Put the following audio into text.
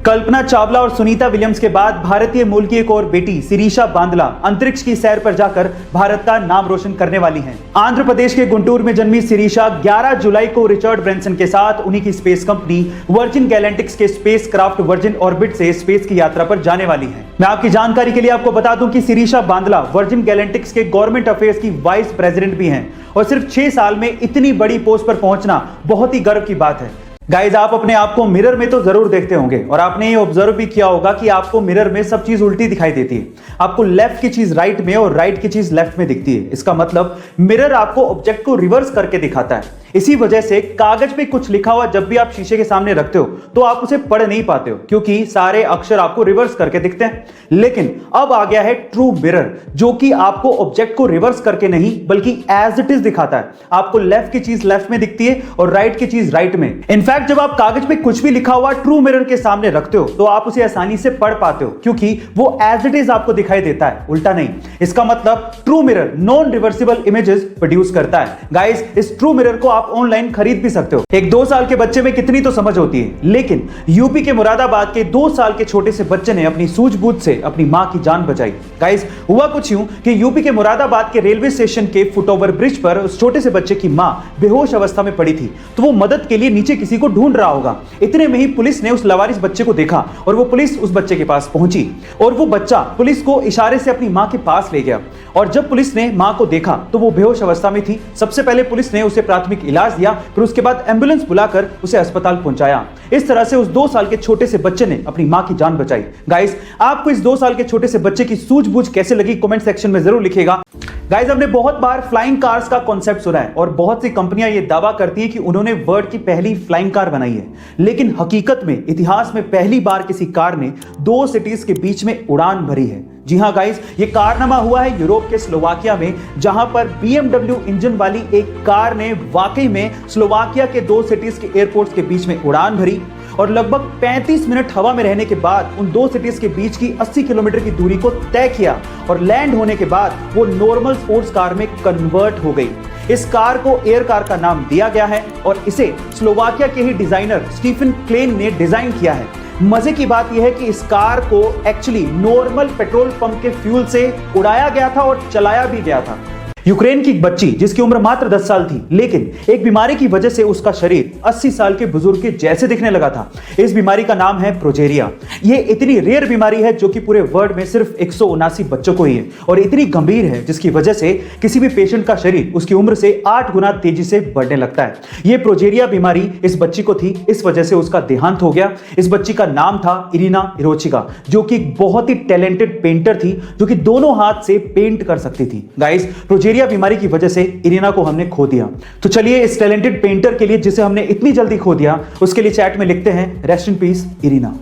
कल्पना चावला और सुनीता विलियम्स के बाद भारतीय मूल की एक और बेटी शिरीषा बांदला अंतरिक्ष की सैर पर जाकर भारत का नाम रोशन करने वाली हैं। आंध्र प्रदेश के गुंटूर में जन्मी शिरीषा 11 जुलाई को रिचर्ड ब्रैंसन के साथ उन्हीं की स्पेस कंपनी वर्जिन गैलेक्टिक्स के स्पेस क्राफ्ट वर्जिन ऑर्बिट से स्पेस की यात्रा पर जाने वाली है। मैं आपकी जानकारी के लिए आपको बता दूं कि शिरीषा बांदला वर्जिन गैलेक्टिक्स के गवर्नमेंट अफेयर्स की वाइस प्रेसिडेंट भी हैं और सिर्फ 6 साल में इतनी बड़ी पोस्ट पर पहुंचना बहुत ही गर्व की बात है। गाइज, आप अपने आप को मिरर में तो जरूर देखते होंगे और आपने ये ऑब्जर्व भी किया होगा कि आपको मिरर में सब चीज उल्टी दिखाई देती है। आपको लेफ्ट की चीज राइट में और राइट की चीज लेफ्ट में दिखती है। इसका मतलब मिरर आपको ऑब्जेक्ट को रिवर्स करके दिखाता है। इसी वजह से कागज पे कुछ लिखा हुआ जब भी आप शीशे के सामने रखते हो तो आप उसे पढ़ नहीं पाते हो, क्योंकि सारे अक्षर आपको रिवर्स करके दिखते हैं। लेकिन अब आ गया है ट्रू मिरर, जो कि आपको ऑब्जेक्ट को रिवर्स करके नहीं बल्कि एज इट इज दिखाता है। आपको लेफ्ट की चीज लेफ्ट में दिखती है और राइट की चीज राइट में। इनफैक्ट जब आप कागज पे कुछ भी लिखा हुआ ट्रू मिरर के सामने रखते हो तो आप उसे आसानी से पढ़ पाते हो, क्योंकि वो एज इट इज आपको दिखाई देता है, उल्टा नहीं। इसका मतलब true mirror non reversible images produce करता है। गाइस, इस ट्रू मिरर को आप ऑनलाइन खरीद भी सकते हो। एक 2 साल के बच्चे में कितनी तो समझ होती है, लेकिन यूपी के मुरादाबाद के 2 साल के छोटे से बच्चे ने अपनी सूझबूझ से अपनी मां की जान बचाई। गाइस, हुआ कुछ यूं कि यूपी के मुरादाबाद के रेलवे स्टेशन के फुटओवर ब्रिज पर उस छोटे से बच्चे की मां बेहोश अवस्था में पड़ी थी, तो वो मदद के लिए नीचे किसी को ढूंढ रहा होगा। इतने में ही पुलिस ने उस लवारिस बच्चे को देखा और वो पुलिस उस बच्चे के पास पहुंची और वो बच्चा पुलिस को इशारे से अपनी मां के पास ले गया। और जब पुलिस ने मां को देखा तो वो बेहोश अवस्था में थी। सबसे पहले पुलिस ने उसे प्राथमिक इलाज दिया, फिर उसके बाद एम्बुलेंस बुलाकर उसे अस्पताल पहुंचाया। इस तरह से उस 2 साल के छोटे से बच्चे ने अपनी मां की जान बचाई। गाइस, आपको इस 2 साल के छोटे से बच्चे की सूझबूझ कैसे लगी कमेंट सेक्शन में जरूर लिखिएगा। गाइस, हमने बहुत बार फ्लाइंग कार्स का कॉन्सेप्ट सुना है और बहुत सी कंपनियां ये दावा करती हैं कि उन्होंने वर्ल्ड की पहली फ्लाइंग कार बनाई है, लेकिन हकीकत में इतिहास में पहली बार किसी कार ने 2 सिटीज के बीच में उड़ान भरी है। जी हां गाइस, ये कारनामा हुआ है यूरोप के स्लोवाकिया में, जहां पर BMW इंजन वाली एक कार ने वाकई में स्लोवाकिया के 2 सिटीज के एयरपोर्ट्स के बीच में उड़ान भरी और लगभग 35 मिनट हवा में रहने के बाद उन 2 सिटीज के बीच की 80 किलोमीटर की दूरी को तय किया और लैंड होने के बाद वो नॉर्मल स्पोर्ट्स कार में कन्वर्ट हो गई। इस कार को एयर कार का नाम दिया गया है और इसे स्लोवाकिया के ही डिजाइनर स्टीफन क्लेन ने डिजाइन किया है। मजे की बात यह है कि इस कार को एक्चुअली नॉर्मल पेट्रोल पंप के फ्यूल से उड़ाया गया था और चलाया भी गया था। यूक्रेन की एक बच्ची जिसकी उम्र मात्र 10 साल थी, लेकिन एक बीमारी की वजह से उसका शरीर 80 साल के बुजुर्ग के जैसे दिखने लगा था। इस बीमारी का नाम है प्रोजेरिया। ये इतनी रेयर बीमारी है जो कि पूरे वर्ल्ड में सिर्फ 179 बच्चों को ही है और इतनी गंभीर है जिसकी वजह से किसी भी पेशेंट का शरीर उसकी उम्र से 8 गुना तेजी से बढ़ने लगता है। ये प्रोजेरिया बीमारी इस बच्ची को थी, इस वजह से उसका देहांत हो गया। इस बच्ची का नाम था इरिना इरोचिका, जो कि एक बहुत ही टैलेंटेड पेंटर थी, जो कि दोनों हाथ से पेंट कर सकती थी। गाइस, प्रोजेरिया बीमारी की वजह से इरिना को हमने खो दिया। तो चलिए इस टैलेंटेड पेंटर के लिए, जिसे हमने इतनी जल्दी खो दिया, उसके लिए चैट में लिखते हैं रेस्ट इन पीस इरिना।